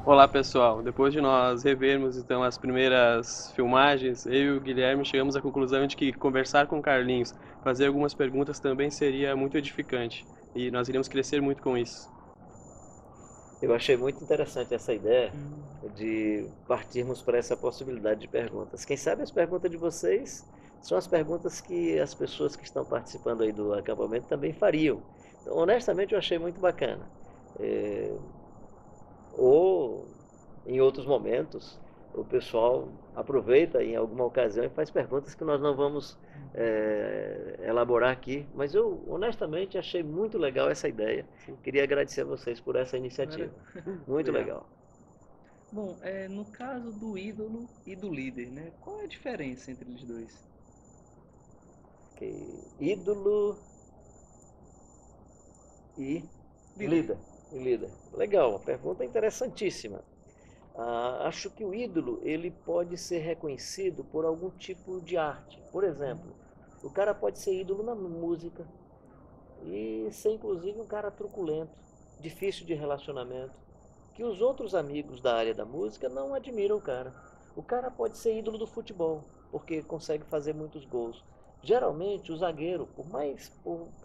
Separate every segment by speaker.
Speaker 1: Olá pessoal, depois de nós revermos então as primeiras filmagens, eu e o Guilherme chegamos à conclusão de que conversar com o Carlinhos, fazer algumas perguntas também seria muito edificante e nós iríamos crescer muito com isso.
Speaker 2: Eu achei muito interessante essa ideia de partirmos para essa possibilidade de perguntas. Quem sabe as perguntas de vocês são as perguntas que as pessoas que estão participando aí do acampamento também fariam. Então, honestamente, eu achei muito bacana. É, ou em outros momentos, o pessoal aproveita em alguma ocasião e faz perguntas que nós não vamos elaborar aqui. Mas eu, honestamente, achei muito legal essa ideia. Queria agradecer a vocês por essa iniciativa. Muito
Speaker 1: Obrigado.
Speaker 2: legal.
Speaker 3: Bom, no caso do ídolo e do líder, né? Qual é a diferença entre eles dois?
Speaker 2: Ok. Ídolo e
Speaker 3: Líder.
Speaker 2: líder. E líder. Legal, uma pergunta interessantíssima. Acho que o ídolo ele pode ser reconhecido por algum tipo de arte. Por exemplo, o cara pode ser ídolo na música e ser inclusive um cara truculento, difícil de relacionamento, que os outros amigos da área da música não admiram o cara. O cara pode ser ídolo do futebol, porque consegue fazer muitos gols. Geralmente o zagueiro, por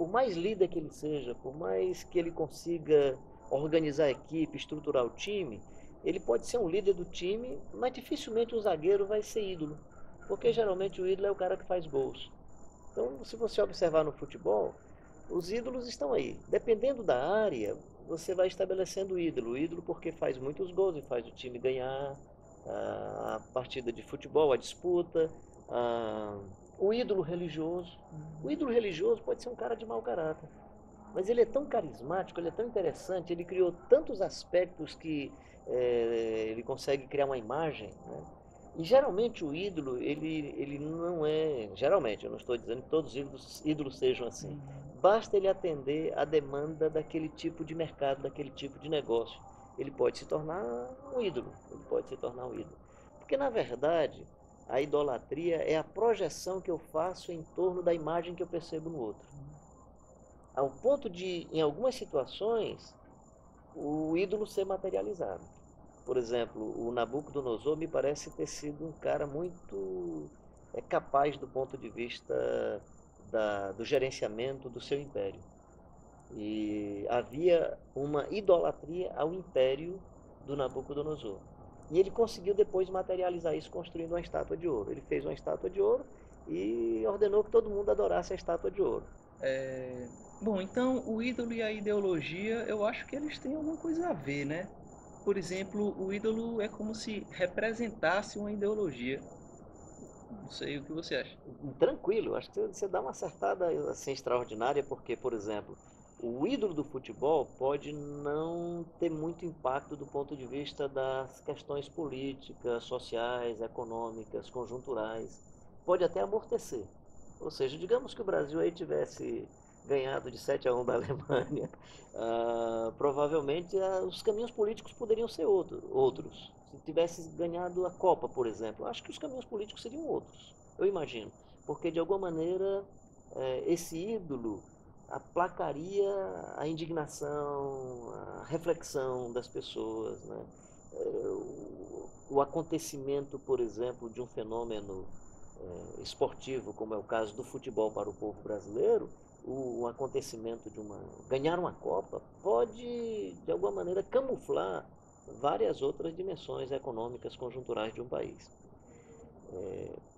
Speaker 2: mais líder que ele seja, por mais que ele consiga organizar a equipe, estruturar o time, ele pode ser um líder do time, mas dificilmente um zagueiro vai ser ídolo, porque geralmente o ídolo é o cara que faz gols. Então, se você observar no futebol, os ídolos estão aí. Dependendo da área, você vai estabelecendo o ídolo. O ídolo porque faz muitos gols e faz o time ganhar a partida de futebol, a disputa. O ídolo religioso. O ídolo religioso pode ser um cara de mau caráter. Mas ele é tão carismático, ele é tão interessante, ele criou tantos aspectos que ele consegue criar uma imagem, né? E geralmente o ídolo, ele não é. Geralmente, eu não estou dizendo que todos os ídolos sejam assim. Basta ele atender a demanda daquele tipo de mercado, daquele tipo de negócio. Ele pode se tornar um ídolo. Ele pode se tornar um ídolo. Porque, na verdade, a idolatria é a projeção que eu faço em torno da imagem que eu percebo no outro. Ao ponto de, em algumas situações, o ídolo ser materializado. Por exemplo, o Nabucodonosor me parece ter sido um cara muito capaz do ponto de vista do gerenciamento do seu império. E havia uma idolatria ao império do Nabucodonosor. E ele conseguiu depois materializar isso construindo uma estátua de ouro. Ele fez uma estátua de ouro e ordenou que todo mundo adorasse a estátua de ouro.
Speaker 3: Bom, então o ídolo e a ideologia, eu acho que eles têm alguma coisa a ver, né? Por exemplo, o ídolo é como se representasse uma ideologia. Não sei o que você acha.
Speaker 2: Tranquilo, acho que você dá uma acertada assim extraordinária, porque, por exemplo, o ídolo do futebol pode não ter muito impacto do ponto de vista das questões políticas, sociais, econômicas, conjunturais. Pode até amortecer. Ou seja, digamos que o Brasil aí tivesse ganhado de 7-1 da Alemanha, provavelmente os caminhos políticos poderiam ser outros. Se tivesse ganhado a Copa, por exemplo, acho que os caminhos políticos seriam outros, eu imagino. Porque, de alguma maneira, esse ídolo aplacaria a indignação, a reflexão das pessoas. Né? O acontecimento, por exemplo, de um fenômeno esportivo, como é o caso do futebol para o povo brasileiro, o acontecimento de ganhar uma Copa pode, de alguma maneira, camuflar várias outras dimensões econômicas conjunturais de um país.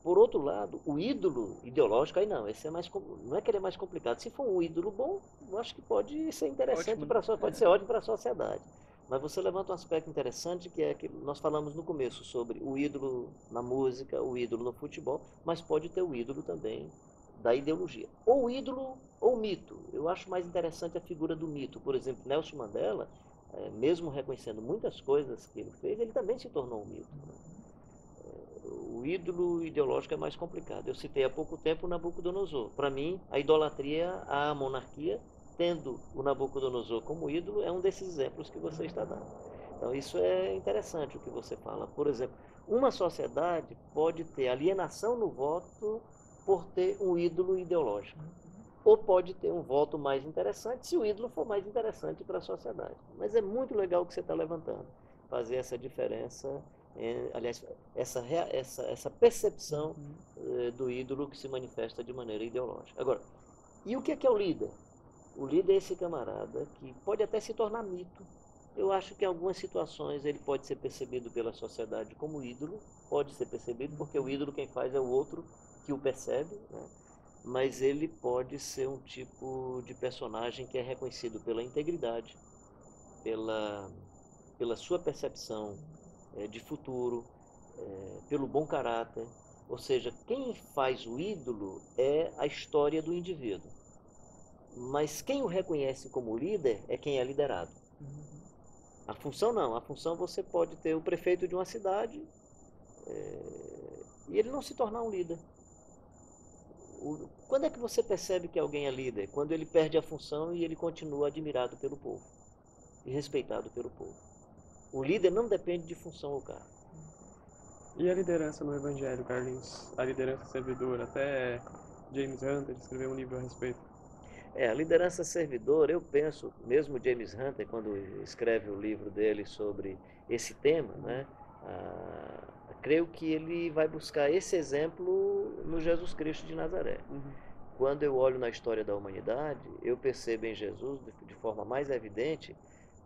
Speaker 2: Por outro lado, o ídolo ideológico, aí não, esse é mais, não é que ele é mais complicado. Se for um ídolo bom, eu acho que pode ser interessante
Speaker 3: Ótimo, né?
Speaker 2: pode ser ótimo para a sociedade. Mas você levanta um aspecto interessante que é que nós falamos no começo sobre o ídolo na música, o ídolo no futebol, mas pode ter o ídolo também da ideologia. Ou ídolo ou mito. Eu acho mais interessante a figura do mito. Por exemplo, Nelson Mandela, mesmo reconhecendo muitas coisas que ele fez, ele também se tornou um mito. O ídolo ideológico é mais complicado. Eu citei há pouco tempo o Nabucodonosor. Para mim, a idolatria à monarquia, tendo o Nabucodonosor como ídolo, é um desses exemplos que você está dando. Então, isso é interessante o que você fala. Por exemplo, uma sociedade pode ter alienação no voto por ter um ídolo ideológico. Ou pode ter um voto mais interessante se o ídolo for mais interessante para a sociedade. Mas é muito legal o que você está levantando, fazer essa diferença, aliás, essa percepção do ídolo que se manifesta de maneira ideológica. Agora, e o que é o líder? O líder é esse camarada que pode até se tornar mito. Eu acho que em algumas situações ele pode ser percebido pela sociedade como ídolo, pode ser percebido porque o ídolo quem faz é o outro que o percebe, né? Mas ele pode ser um tipo de personagem que é reconhecido pela integridade, pela, pela sua percepção de futuro, pelo bom caráter. Ou seja, quem faz o ídolo é a história do indivíduo. Mas quem o reconhece como líder é quem é liderado. A função não. A função você pode ter o prefeito de uma cidade e ele não se tornar um líder. Quando é que você percebe que alguém é líder? Quando ele perde a função e ele continua admirado pelo povo e respeitado pelo povo. O líder não depende de função ou cargo.
Speaker 1: E a liderança no Evangelho, Carlinhos? A liderança servidora, até James Hunter escreveu um livro a respeito.
Speaker 2: A liderança servidora, eu penso, mesmo James Hunter, quando escreve o livro dele sobre esse tema, né, creio que ele vai buscar esse exemplo no Jesus Cristo de Nazaré. Quando eu olho na história da humanidade, eu percebo em Jesus, de forma mais evidente,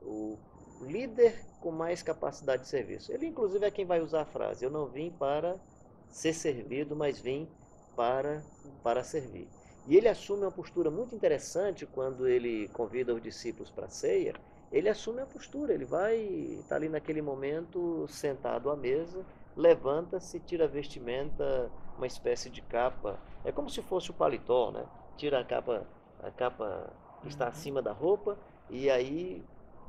Speaker 2: o líder com mais capacidade de serviço. Ele, inclusive, é quem vai usar a frase: eu não vim para ser servido, mas vim para servir. E ele assume uma postura muito interessante quando ele convida os discípulos para a ceia. Ele assume a postura, ele vai estar ali naquele momento sentado à mesa, levanta-se, tira a vestimenta, uma espécie de capa, é como se fosse o paletó, né? Tira a capa que está acima da roupa e aí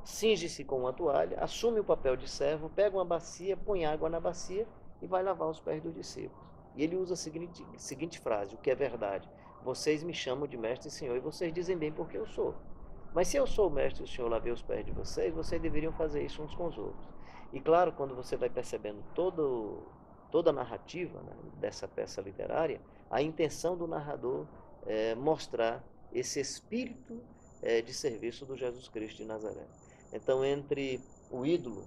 Speaker 2: cinge-se com uma toalha, assume o papel de servo, pega uma bacia, põe água na bacia e vai lavar os pés dos discípulos. E ele usa a seguinte frase, o que é verdade: vocês me chamam de mestre e senhor e vocês dizem bem porque eu sou. Mas se eu sou o mestre e o senhor lavei os pés de vocês, vocês deveriam fazer isso uns com os outros. E claro, quando você vai percebendo toda a narrativa, né, dessa peça literária, a intenção do narrador é mostrar esse espírito de serviço do Jesus Cristo de Nazaré. Então, entre o ídolo,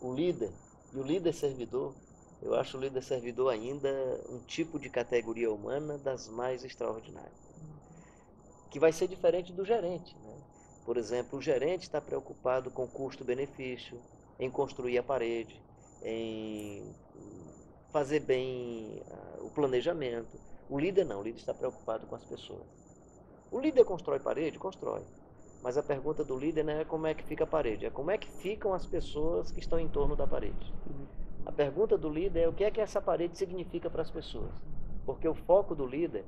Speaker 2: o líder e o líder servidor, eu acho o líder servidor ainda um tipo de categoria humana das mais extraordinárias, que vai ser diferente do gerente, né? Por exemplo, o gerente está preocupado com custo-benefício, em construir a parede, em fazer bem o planejamento. O líder não, o líder está preocupado com as pessoas. O líder constrói parede? Constrói. Mas a pergunta do líder não é como é que fica a parede, é como é que ficam as pessoas que estão em torno da parede. A pergunta do líder é o que é que essa parede significa para as pessoas. Porque o foco do líder,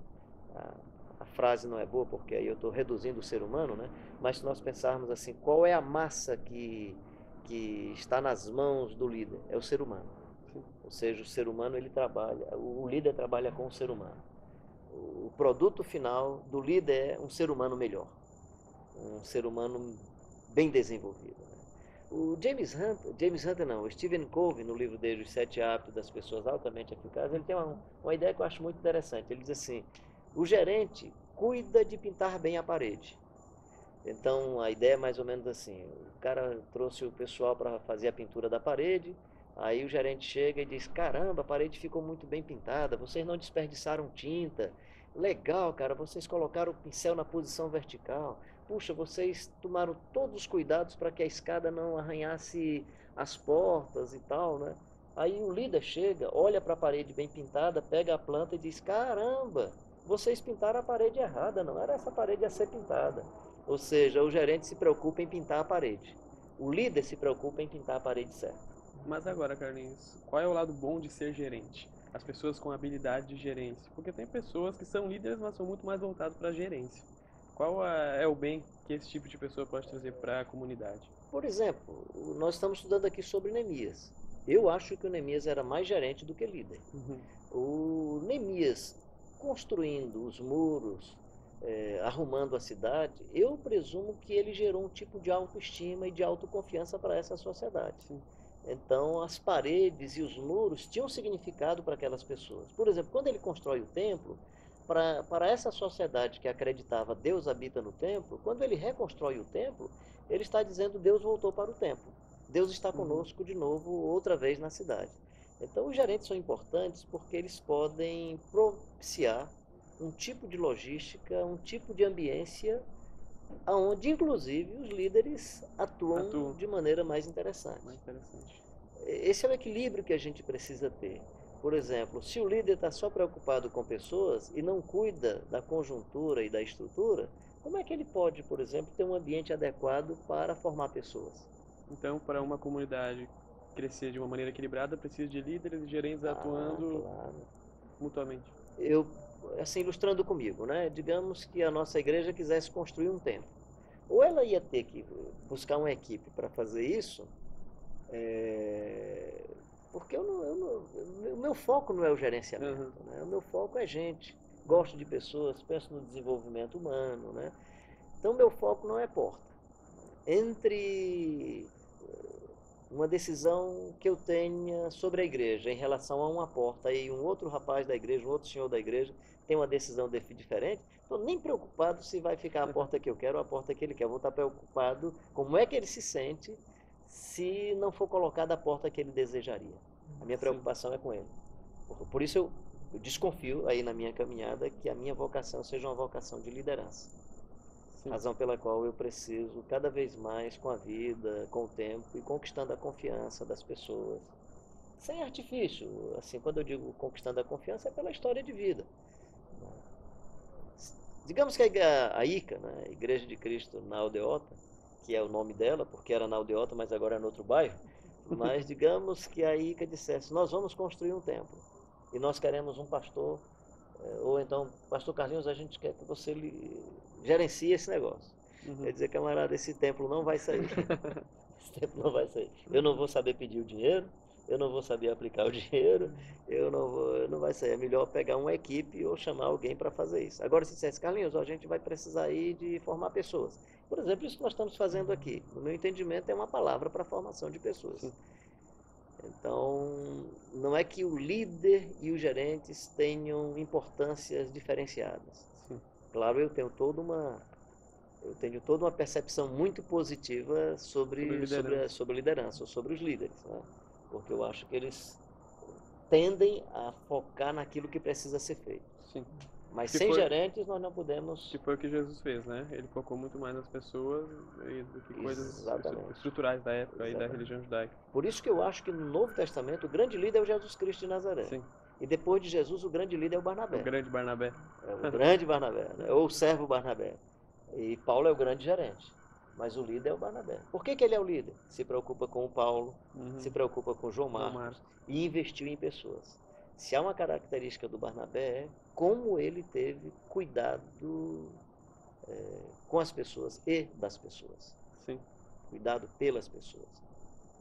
Speaker 2: a frase não é boa porque aí eu estou reduzindo o ser humano, né? Mas se nós pensarmos assim, qual é a massa que está nas mãos do líder? É o ser humano. Ou seja, o ser humano ele trabalha, o líder trabalha com o ser humano. O produto final do líder é um ser humano melhor, um ser humano bem desenvolvido. Né? O James Hunter não, o Stephen Covey, no livro dele, Os 7 Hábitos das Pessoas Altamente Eficazes, ele tem uma ideia que eu acho muito interessante. Ele diz assim, o gerente cuida de pintar bem a parede. Então, a ideia é mais ou menos assim, o cara trouxe o pessoal para fazer a pintura da parede, aí o gerente chega e diz, caramba, a parede ficou muito bem pintada, vocês não desperdiçaram tinta, legal, cara, vocês colocaram o pincel na posição vertical, puxa, vocês tomaram todos os cuidados para que a escada não arranhasse as portas e tal, né? Aí o líder chega, olha para a parede bem pintada, pega a planta e diz, caramba, vocês pintaram a parede errada, não era essa parede a ser pintada. Ou seja, o gerente se preocupa em pintar a parede. O líder se preocupa em pintar a parede certa.
Speaker 1: Mas agora, Carlinhos, qual é o lado bom de ser gerente? As pessoas com habilidade de gerência. Porque tem pessoas que são líderes, mas são muito mais voltadas para a gerência. Qual é o bem que esse tipo de pessoa pode trazer para a comunidade?
Speaker 2: Por exemplo, nós estamos estudando aqui sobre Neemias. Eu acho que o Neemias era mais gerente do que líder. O Neemias, construindo os muros, arrumando a cidade, eu presumo que ele gerou um tipo de autoestima e de autoconfiança para essa sociedade.
Speaker 1: Sim.
Speaker 2: Então, as paredes e os muros tinham significado para aquelas pessoas. Por exemplo, quando ele constrói o templo, para essa sociedade que acreditava Deus habita no templo, quando ele reconstrói o templo, ele está dizendo Deus voltou para o templo. Deus está conosco de novo, outra vez na cidade. Então, os gerentes são importantes porque eles podem propiciar um tipo de logística, um tipo de ambiência, onde, inclusive, os líderes atuam de maneira mais interessante. Esse é o equilíbrio que a gente precisa ter. Por exemplo, se o líder está só preocupado com pessoas e não cuida da conjuntura e da estrutura, como é que ele pode, por exemplo, ter um ambiente adequado para formar pessoas?
Speaker 1: Então, para uma comunidade crescer de uma maneira equilibrada, precisa de líderes e gerentes atuando mutuamente.
Speaker 2: Eu, assim, ilustrando comigo, né? Digamos que a nossa igreja quisesse construir um templo. Ou ela ia ter que buscar uma equipe para fazer isso, porque o meu foco não é o gerenciamento, né? O meu foco é gente. Gosto de pessoas, penso no desenvolvimento humano, né? Então, meu foco não é porta. Entre uma decisão que eu tenha sobre a igreja em relação a uma porta e um outro rapaz da igreja, um outro senhor da igreja, tem uma decisão diferente, estou nem preocupado se vai ficar a porta que eu quero ou a porta que ele quer. Vou estar preocupado como é que ele se sente se não for colocada a porta que ele desejaria. A minha preocupação é com ele. Por isso eu desconfio aí na minha caminhada que a minha vocação seja uma vocação de liderança. Razão pela qual eu preciso cada vez mais com a vida, com o tempo e conquistando a confiança das pessoas. Sem artifício, assim, quando eu digo conquistando a confiança é pela história de vida. Digamos que a ICA, né, a Igreja de Cristo na Aldeota, que é o nome dela, porque era na Aldeota, mas agora é no outro bairro, mas digamos que a ICA dissesse, nós vamos construir um templo e nós queremos um pastor, ou então, pastor Carlinhos, a gente quer que você gerencie esse negócio. Quer dizer, camarada, esse templo não vai sair. Esse templo não vai sair. Eu não vou saber pedir o dinheiro, eu não vou saber aplicar o dinheiro, não vai sair. É melhor pegar uma equipe ou chamar alguém para fazer isso. Agora, se dissesse, Carlinhos, a gente vai precisar aí de formar pessoas. Por exemplo, isso que nós estamos fazendo aqui, no meu entendimento, é uma palavra para a formação de pessoas. Sim. Então, não é que o líder e os gerentes tenham importâncias diferenciadas. Sim. Claro, eu tenho toda uma percepção muito positiva sobre liderança, ou sobre os líderes, né? Porque eu acho que eles tendem a focar naquilo que precisa ser feito. Sim. Mas sem gerentes nós não podemos...
Speaker 1: Que foi o que Jesus fez, né? Ele focou muito mais nas pessoas do que coisas estruturais da época e da religião judaica.
Speaker 2: Por isso que eu acho que no Novo Testamento o grande líder é o Jesus Cristo de Nazaré. Sim. E depois de Jesus o grande líder é o Barnabé.
Speaker 1: O grande Barnabé.
Speaker 2: O grande Barnabé, né? Ou o servo Barnabé. E Paulo é o grande gerente. Mas o líder é o Barnabé. Por que ele é o líder? Se preocupa com o Paulo, se preocupa com o João Marcos e investiu em pessoas. Se há uma característica do Barnabé, é como ele teve cuidado com as pessoas e das pessoas.
Speaker 1: Sim.
Speaker 2: Cuidado pelas pessoas.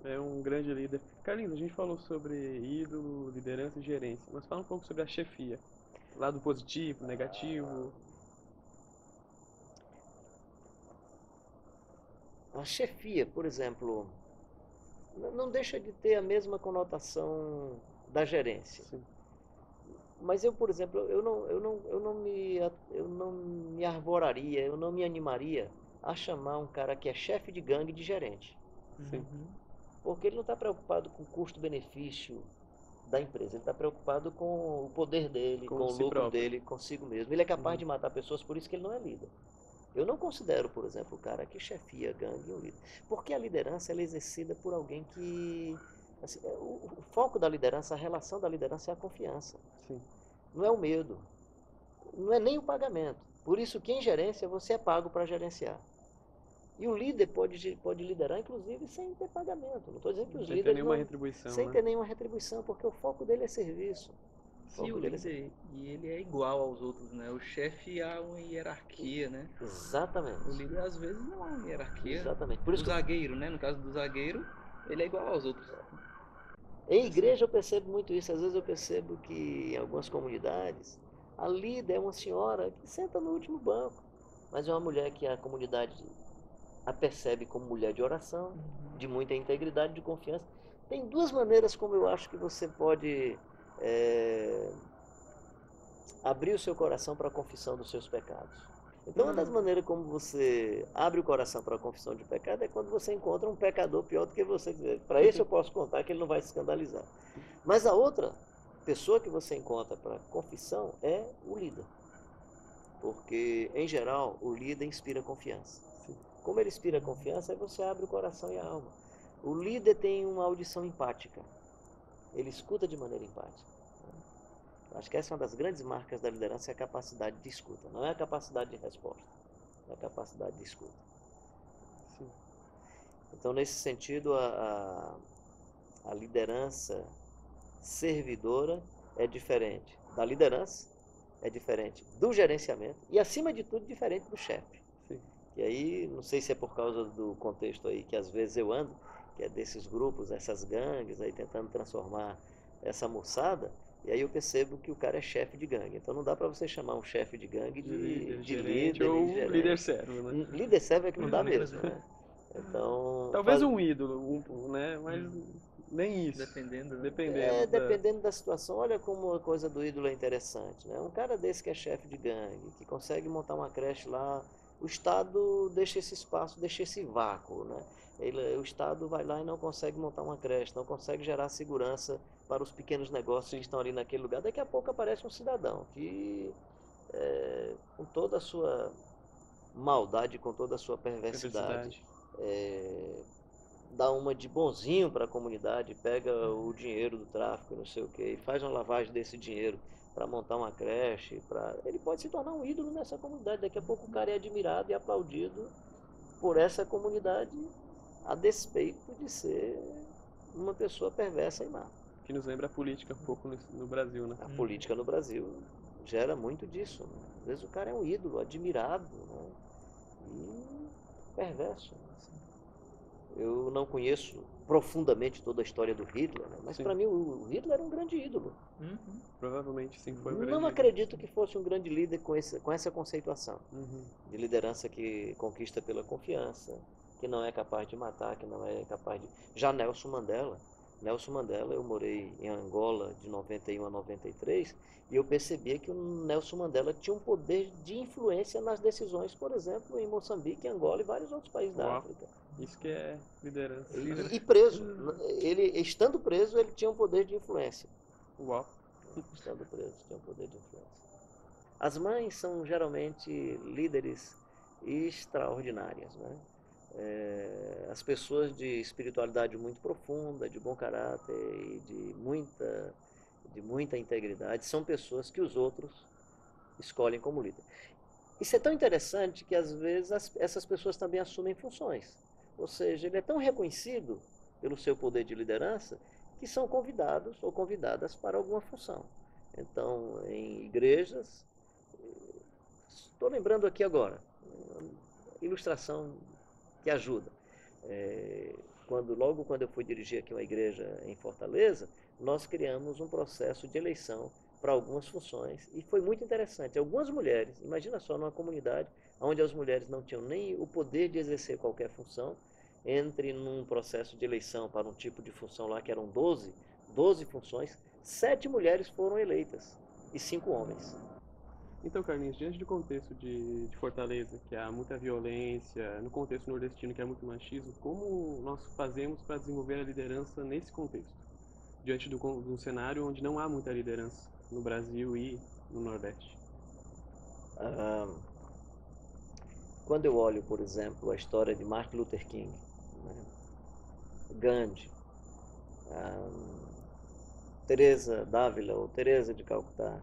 Speaker 1: É um grande líder. Carlinhos, a gente falou sobre ídolo, liderança e gerência, mas fala um pouco sobre a chefia. Lado positivo, negativo.
Speaker 2: A chefia, por exemplo, não deixa de ter a mesma conotação da gerência. Sim. Mas eu, por exemplo, eu não me arvoraria, eu não me animaria a chamar um cara que é chefe de gangue de gerente. Sim. Porque ele não está preocupado com o custo-benefício da empresa, ele está preocupado com o poder dele, com o lucro dele, consigo mesmo. Ele é capaz de matar pessoas, por isso que ele não é líder. Eu não considero, por exemplo, o cara que chefia gangue um líder. Porque a liderança ela é exercida por alguém que... Assim, o foco da liderança, a relação da liderança é a confiança. Sim. Não é o medo. Não é nem o pagamento. Por isso que em gerência você é pago para gerenciar. E o líder pode liderar, inclusive, sem ter pagamento. Não estou dizendo que os líderes...
Speaker 1: Sem ter nenhuma retribuição.
Speaker 2: Sem ter nenhuma retribuição, porque o foco dele é serviço.
Speaker 3: E o líder, e ele é igual aos outros, né? O chefe há uma hierarquia, né?
Speaker 2: Exatamente.
Speaker 3: O líder, às vezes, não há uma hierarquia.
Speaker 2: Exatamente.
Speaker 3: Por isso o zagueiro, né? No caso do zagueiro, ele é igual aos outros.
Speaker 2: Em igreja eu percebo muito isso. Às vezes eu percebo que em algumas comunidades, a líder é uma senhora que senta no último banco, mas é uma mulher que a comunidade a percebe como mulher de oração, de muita integridade, de confiança. Tem duas maneiras como eu acho que você pode abrir o seu coração para a confissão dos seus pecados. Então, uma das maneiras como você abre o coração para a confissão de pecado é quando você encontra um pecador pior do que você. Para esse eu posso contar que ele não vai se escandalizar. Mas a outra pessoa que você encontra para confissão é o líder. Porque, em geral, o líder inspira confiança. Como ele inspira confiança, aí você abre o coração e a alma. O líder tem uma audição empática. Ele escuta de maneira empática. Acho que essa é uma das grandes marcas da liderança, é a capacidade de escuta. Não é a capacidade de resposta, é a capacidade de escuta.
Speaker 1: Sim.
Speaker 2: Então, nesse sentido, a liderança servidora é diferente da liderança, é diferente do gerenciamento e, acima de tudo, diferente do chefe.
Speaker 1: Sim.
Speaker 2: E aí, não sei se é por causa do contexto aí que às vezes eu ando, que é desses grupos, essas gangues aí tentando transformar essa moçada, e aí eu percebo que o cara é chefe de gangue. Então não dá para você chamar um chefe de gangue de
Speaker 1: gerente
Speaker 2: líder,
Speaker 1: ou
Speaker 2: de gerente.
Speaker 1: líder servo, né?
Speaker 2: Líder servo é que não dá mesmo, né? Então,
Speaker 1: Talvez um ídolo, né? Mas nem isso.
Speaker 3: Dependendo.
Speaker 2: dependendo da situação. Olha como a coisa do ídolo é interessante, né? Um cara desse que é chefe de gangue, que consegue montar uma creche lá, o Estado deixa esse espaço, deixa esse vácuo, né? O Estado vai lá e não consegue montar uma creche, não consegue gerar segurança para os pequenos negócios que estão ali naquele lugar. Daqui a pouco aparece um cidadão que, com toda a sua maldade, com toda a sua perversidade, dá uma de bonzinho para a comunidade, pega o dinheiro do tráfico, não sei o que, e faz uma lavagem desse dinheiro para montar uma creche, ele pode se tornar um ídolo nessa comunidade. Daqui a pouco o cara é admirado e aplaudido por essa comunidade, a despeito de ser uma pessoa perversa e má.
Speaker 1: Que nos lembra a política um pouco no Brasil, né?
Speaker 2: A política no Brasil gera muito disso, né? Às vezes o cara é um ídolo, admirado, né? E perverso. Eu não conheço profundamente toda a história do Hitler, né? Mas para mim o Hitler era um grande ídolo.
Speaker 1: Provavelmente sim, foi um grande
Speaker 2: Não
Speaker 1: ídolo.
Speaker 2: acredito que fosse um grande líder com essa conceituação de liderança que conquista pela confiança, que não é capaz de matar, que não é capaz de... Já Nelson Mandela, eu morei em Angola de 91 a 93 e eu percebia que o Nelson Mandela tinha um poder de influência nas decisões, por exemplo, em Moçambique, Angola e vários outros países da África.
Speaker 1: Isso que é liderança.
Speaker 2: E preso. Ele, estando preso, ele tinha um poder de influência.
Speaker 1: Uau.
Speaker 2: Estando preso, tinha um poder de influência. As mães são geralmente líderes extraordinárias, né? As pessoas de espiritualidade muito profunda, de bom caráter e de muita integridade são pessoas que os outros escolhem como líder. Isso é tão interessante que às vezes essas pessoas também assumem funções. Ou seja, ele é tão reconhecido pelo seu poder de liderança que são convidados ou convidadas para alguma função. Então, em igrejas, estou lembrando aqui agora, uma ilustração que ajuda. Logo quando eu fui dirigir aqui uma igreja em Fortaleza, nós criamos um processo de eleição para algumas funções e foi muito interessante. Algumas mulheres, imagina só, numa comunidade onde as mulheres não tinham nem o poder de exercer qualquer função, entre num processo de eleição para um tipo de função lá que eram 12 funções, 7 mulheres foram eleitas e 5 homens.
Speaker 1: Então, Carlinhos, diante do contexto de Fortaleza, que há muita violência, no contexto nordestino, que há muito machismo, como nós fazemos para desenvolver a liderança nesse contexto? Diante de um cenário onde não há muita liderança no Brasil e no Nordeste.
Speaker 2: Quando eu olho, por exemplo, a história de Martin Luther King, né? Gandhi, Teresa d'Ávila ou Teresa de Calcutá,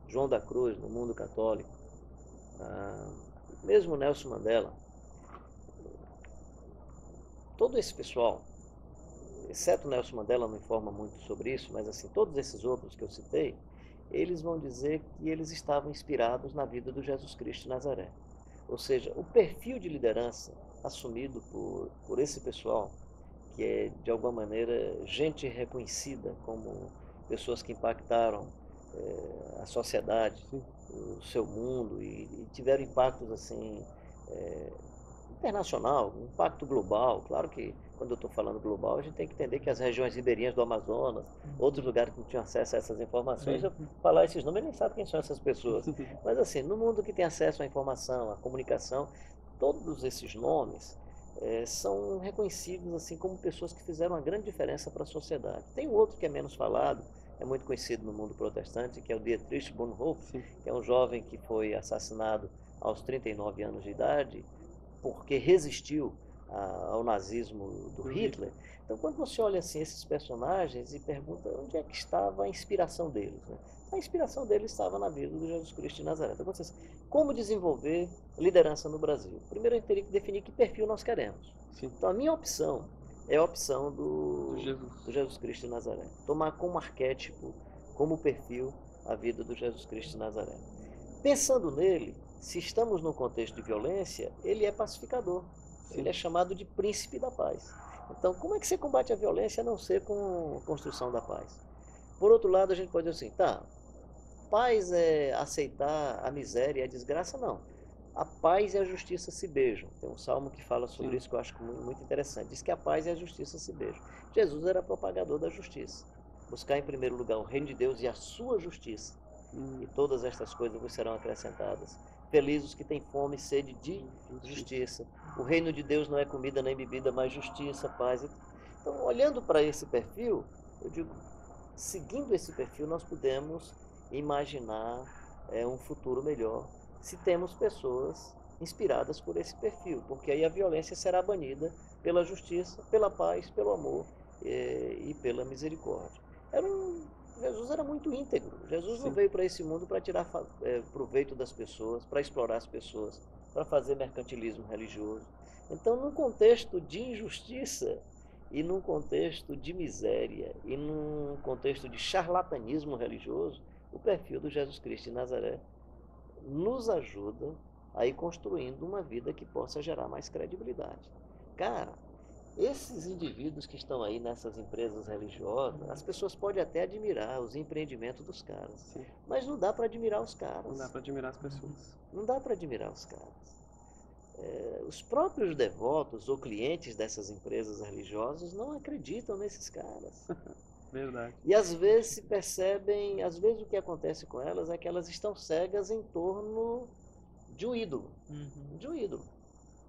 Speaker 2: João da Cruz no mundo católico, mesmo Nelson Mandela, todo esse pessoal, exceto Nelson Mandela, não informa muito sobre isso, mas assim, todos esses outros que eu citei, eles vão dizer que eles estavam inspirados na vida do Jesus Cristo de Nazaré. Ou seja, o perfil de liderança assumido por esse pessoal, que é de alguma maneira gente reconhecida como pessoas que impactaram a sociedade, o seu mundo e tiveram impactos assim internacional, um pacto global. Claro que quando eu estou falando global, a gente tem que entender que as regiões ribeirinhas do Amazonas, outros lugares que não tinham acesso a essas informações, eu falar esses nomes, nem sabe quem são essas pessoas. Mas assim, no mundo que tem acesso à informação, à comunicação, todos esses nomes são reconhecidos assim como pessoas que fizeram uma grande diferença para a sociedade. Tem um outro que é menos falado, é muito conhecido no mundo protestante, que é o Dietrich Bonhoeffer, que é um jovem que foi assassinado aos 39 anos de idade, porque resistiu ao nazismo do Hitler. Então, quando você olha assim esses personagens e pergunta onde é que estava a inspiração deles, né? A inspiração deles estava na vida de Jesus Cristo de Nazaré. Então, assim, como desenvolver liderança no Brasil? Primeiro, a gente teria que definir que perfil nós queremos.
Speaker 1: Sim.
Speaker 2: Então, a minha opção é a opção
Speaker 1: Do
Speaker 2: do Jesus Cristo de Nazaré. Tomar como arquétipo, como perfil, a vida do Jesus Cristo de Nazaré. Pensando nele, se estamos num contexto de violência, ele é pacificador.
Speaker 1: Sim.
Speaker 2: Ele é chamado de príncipe da paz. Então, como é que você combate a violência a não ser com construção da paz? Por outro lado, a gente pode dizer assim, tá, paz é aceitar a miséria e a desgraça? Não. A paz e a justiça se beijam. Tem um salmo que fala sobre isso que eu acho muito interessante. Diz que a paz e a justiça se beijam. Jesus era propagador da justiça. Buscar em primeiro lugar o reino de Deus e a sua justiça. E todas estas coisas vos serão acrescentadas. Felizes os que têm fome e sede de justiça. O reino de Deus não é comida nem bebida, mas justiça, paz. Então, olhando para esse perfil, eu digo, seguindo esse perfil, nós podemos imaginar um futuro melhor se temos pessoas inspiradas por esse perfil, porque aí a violência será banida pela justiça, pela paz, pelo amor e pela misericórdia. Jesus era muito íntegro. Jesus não veio para esse mundo para tirar proveito das pessoas, para explorar as pessoas, para fazer mercantilismo religioso. Então, num contexto de injustiça e num contexto de miséria e num contexto de charlatanismo religioso, o perfil do Jesus Cristo de Nazaré nos ajuda a ir construindo uma vida que possa gerar mais credibilidade. Cara, esses indivíduos que estão aí nessas empresas religiosas, as pessoas podem até admirar os empreendimentos dos caras, mas não dá para admirar os caras.
Speaker 1: Não dá para admirar as pessoas.
Speaker 2: Não dá para admirar os caras. Os próprios devotos ou clientes dessas empresas religiosas não acreditam nesses caras.
Speaker 1: Verdade.
Speaker 2: E às vezes se percebem, às vezes o que acontece com elas é que elas estão cegas em torno de um ídolo. De um ídolo.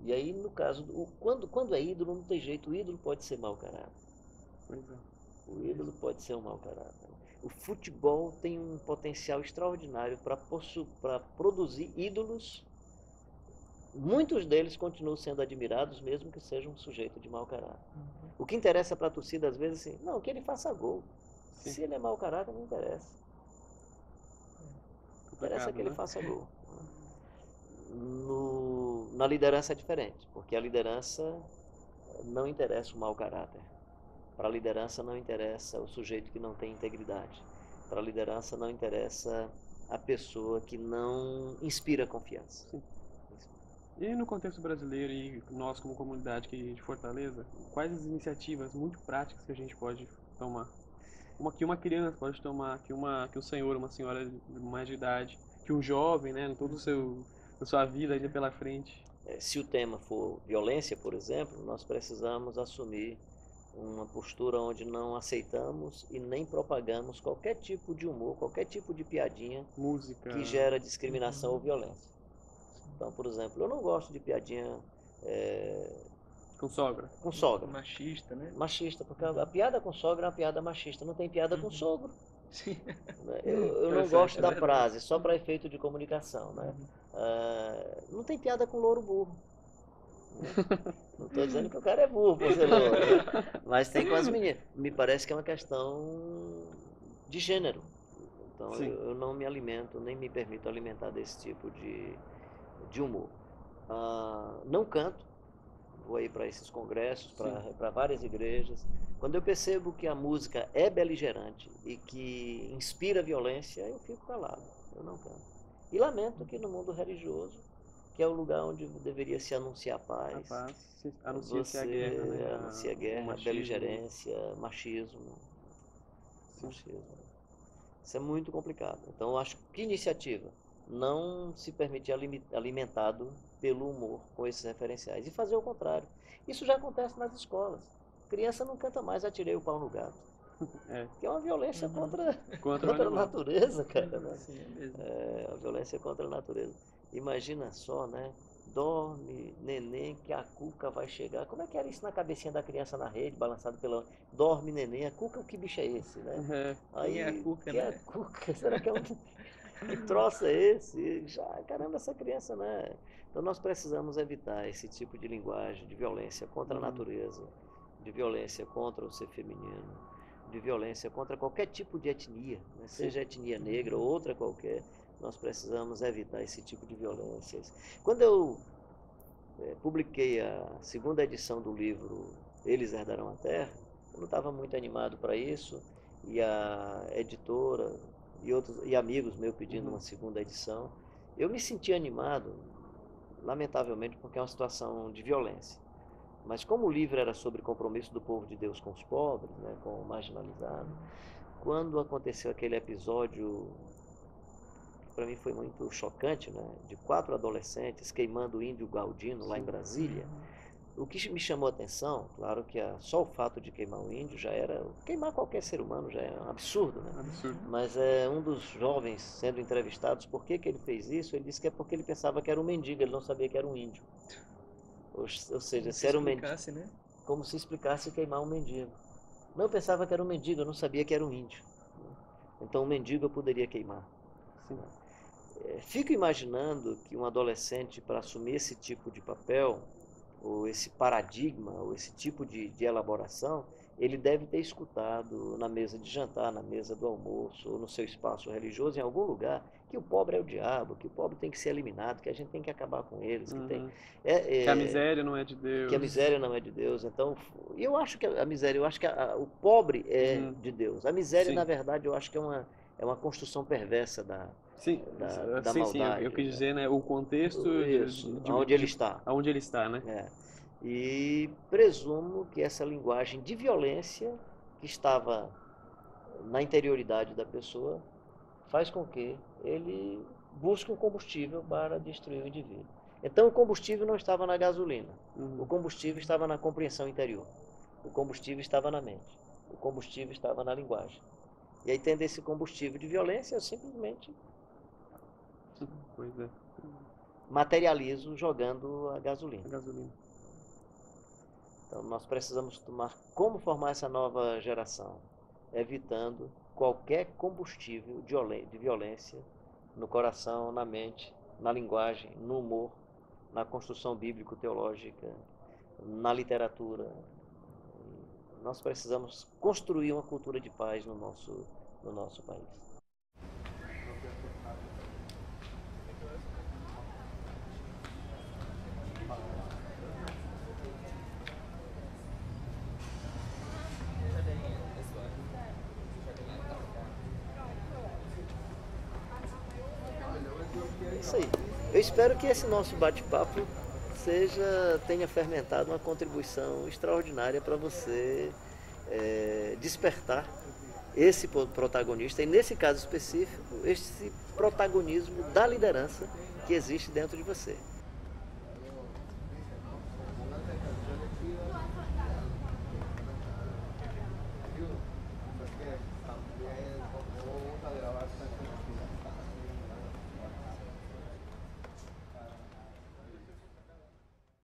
Speaker 2: E aí, no caso, quando é ídolo, não tem jeito, o ídolo pode ser mau caráter.
Speaker 1: Pois é.
Speaker 2: O ídolo pode ser um mau caráter. O futebol tem um potencial extraordinário para produzir ídolos. Muitos deles continuam sendo admirados, mesmo que seja um sujeito de mau caráter. O que interessa para a torcida, às vezes, assim, não, que ele faça gol. Se ele é mau caráter, não interessa. Interessa que ele faça gol. Na liderança é diferente, porque a liderança não interessa o mau caráter. Para a liderança não interessa o sujeito que não tem integridade. Para a liderança não interessa a pessoa que não inspira confiança.
Speaker 1: Sim. E no contexto brasileiro e nós como comunidade aqui de Fortaleza, quais as iniciativas muito práticas que a gente pode tomar? Que uma criança pode tomar, que um senhor, uma senhora de mais de idade, que um jovem, né, todo a sua vida ainda pela frente.
Speaker 2: Se o tema for violência, por exemplo, nós precisamos assumir uma postura onde não aceitamos e nem propagamos qualquer tipo de humor, qualquer tipo de piadinha
Speaker 1: Música.
Speaker 2: que gera discriminação ou violência. Então, por exemplo, eu não gosto de piadinha
Speaker 1: com sogra.
Speaker 2: Com sogra.
Speaker 3: Machista, né?
Speaker 2: Machista, porque a piada com sogra é uma piada machista, não tem piada com sogro.
Speaker 3: Sim.
Speaker 2: Eu não gosto da frase, só para efeito de comunicação. Né? Não tem piada com louro burro. Não estou dizendo que o cara é burro por ser louro, né? Mas tem com as meninas. Me parece que é uma questão de gênero. Então eu não me alimento, nem me permito alimentar desse tipo de humor. Não canto, vou aí para esses congressos, para várias igrejas. Quando eu percebo que a música é beligerante e que inspira violência, eu fico calado, eu não canto. E lamento que no mundo religioso, que é o lugar onde deveria se anunciar a paz,
Speaker 1: anuncia-se a guerra, né?
Speaker 2: Anuncia a guerra, beligerância, machismo. Isso é muito complicado. Então, eu acho que iniciativa? Não se permitir alimentado pelo humor com esses referenciais. E fazer o contrário. Isso já acontece nas escolas. Criança não canta mais "Atirei o pau no gato".
Speaker 1: É.
Speaker 2: Que é uma violência contra
Speaker 1: Contra o
Speaker 2: a
Speaker 1: animal.
Speaker 2: natureza, cara, né?
Speaker 3: Sim, é mesmo.
Speaker 2: É a violência contra a natureza. Imagina só, né? Dorme, neném, que a cuca vai chegar. Como é que era isso na cabecinha da criança na rede, balançado pela... Dorme, neném, a cuca, que bicho é esse, né?
Speaker 1: É.
Speaker 3: Quem é a
Speaker 2: Aí,
Speaker 3: cuca,
Speaker 2: que é a
Speaker 3: né?
Speaker 2: cuca? Será que é um... Que troço é esse? Já, caramba, essa criança, né? Então nós precisamos evitar esse tipo de linguagem de violência contra a natureza, de violência contra o ser feminino, de violência contra qualquer tipo de etnia, né? Seja etnia negra ou outra qualquer, nós precisamos evitar esse tipo de violências. Quando eu publiquei a segunda edição do livro Eles Herdarão a Terra, eu não estava muito animado para isso, e a editora e amigos meus pedindo uma segunda edição. Eu me senti animado, lamentavelmente, porque é uma situação de violência. Mas como o livro era sobre compromisso do povo de Deus com os pobres, né, com o marginalizado, quando aconteceu aquele episódio, que para mim foi muito chocante, né, de 4 adolescentes queimando o índio Galdino lá em Brasília, o que me chamou a atenção, claro que só o fato de queimar um índio já era, queimar qualquer ser humano já é um absurdo, né?
Speaker 1: Absurdo.
Speaker 2: Mas um dos jovens sendo entrevistados, por que ele fez isso? Ele disse que é porque ele pensava que era um mendigo, ele não sabia que era um índio. Ou seja, se era um mendigo,
Speaker 3: né?
Speaker 2: como se explicasse queimar um mendigo. Não, eu pensava que era um mendigo, eu não sabia que era um índio. Então um mendigo eu poderia queimar.
Speaker 1: Sim.
Speaker 2: Fico imaginando que um adolescente, para assumir esse tipo de papel, ou esse paradigma, ou esse tipo de elaboração, ele deve ter escutado na mesa de jantar, na mesa do almoço, ou no seu espaço religioso, em algum lugar, que o pobre é o diabo, que o pobre tem que ser eliminado, que a gente tem que acabar com eles,
Speaker 1: que a miséria não é de Deus.
Speaker 2: Que a miséria não é de Deus. Então, eu acho que a miséria, eu acho que o pobre é de Deus. A miséria,
Speaker 1: Sim.
Speaker 2: na verdade, eu acho que é uma construção perversa
Speaker 1: Sim,
Speaker 2: da
Speaker 1: sim,
Speaker 2: maldade.
Speaker 1: eu quis dizer, né, o contexto
Speaker 2: onde ele está.
Speaker 1: Onde ele está, né?
Speaker 2: E presumo que essa linguagem de violência que estava na interioridade da pessoa faz com que ele busque um combustível para destruir o indivíduo. Então o combustível não estava na gasolina, o combustível estava na compreensão interior, o combustível estava na mente, o combustível estava na linguagem. E aí, tendo esse combustível de violência, eu simplesmente materializo jogando a gasolina. Então nós precisamos tomar como formar essa nova geração, evitando qualquer combustível de violência no coração, na mente, na linguagem, no humor, na construção bíblico-teológica, na literatura. Nós precisamos construir uma cultura de paz no nosso país. É isso aí. Eu espero que esse nosso bate-papo tenha fermentado uma contribuição extraordinária para você despertar esse protagonista, e nesse caso específico, esse protagonismo da liderança que existe dentro de você.